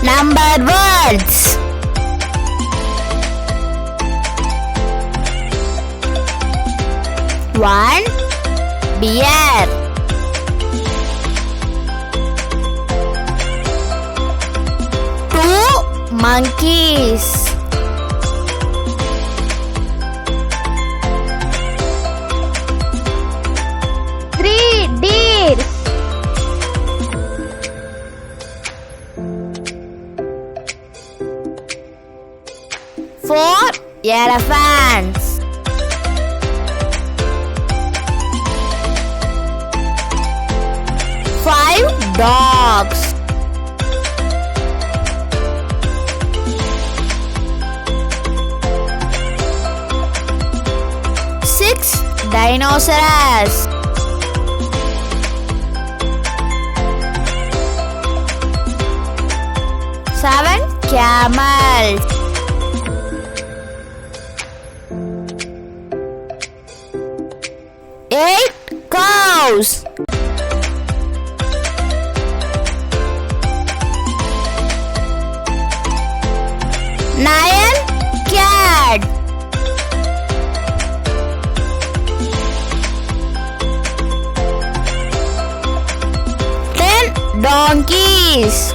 Number words. One, bear. Two, monkeys. Three, deers. Four, elephants. Five, dogs. Six, dinosaurs. Seven, camels. Eight, cows. Nine, cat. 10, donkeys.